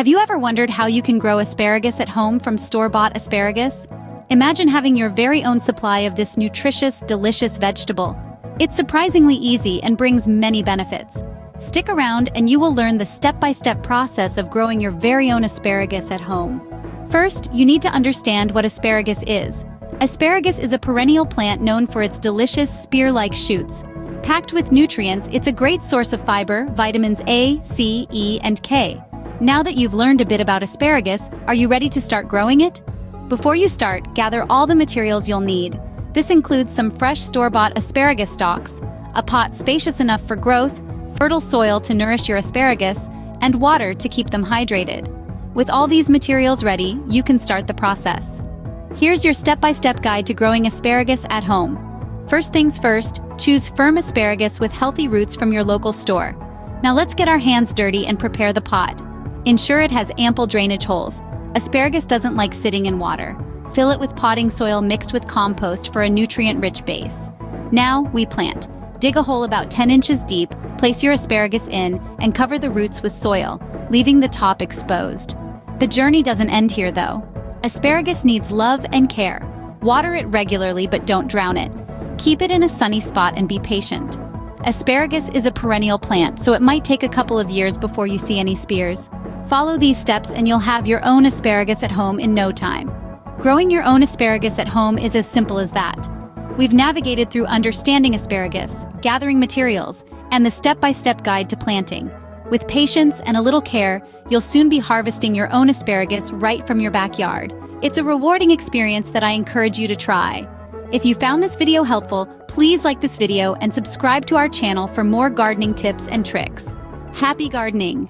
Have you ever wondered how you can grow asparagus at home from store-bought asparagus? Imagine having your very own supply of this nutritious, delicious vegetable. It's surprisingly easy and brings many benefits. Stick around and you will learn the step-by-step process of growing your very own asparagus at home. First, you need to understand what asparagus is. Asparagus is a perennial plant known for its delicious spear-like shoots. Packed with nutrients, it's a great source of fiber, vitamins A, C, E, and K. Now that you've learned a bit about asparagus, are you ready to start growing it? Before you start, gather all the materials you'll need. This includes some fresh store-bought asparagus stalks, a pot spacious enough for growth, fertile soil to nourish your asparagus, and water to keep them hydrated. With all these materials ready, you can start the process. Here's your step-by-step guide to growing asparagus at home. First things first, choose firm asparagus with healthy roots from your local store. Now let's get our hands dirty and prepare the pot. Ensure it has ample drainage holes. Asparagus doesn't like sitting in water. Fill it with potting soil mixed with compost for a nutrient-rich base. Now, we plant. Dig a hole about 10 inches deep, place your asparagus in, and cover the roots with soil, leaving the top exposed. The journey doesn't end here, though. Asparagus needs love and care. Water it regularly, but don't drown it. Keep it in a sunny spot and be patient. Asparagus is a perennial plant, so it might take a couple of years before you see any spears. Follow these steps and you'll have your own asparagus at home in no time. Growing your own asparagus at home is as simple as that. We've navigated through understanding asparagus, gathering materials, and the step-by-step guide to planting. With patience and a little care, you'll soon be harvesting your own asparagus right from your backyard. It's a rewarding experience that I encourage you to try. If you found this video helpful, please like this video and subscribe to our channel for more gardening tips and tricks. Happy gardening!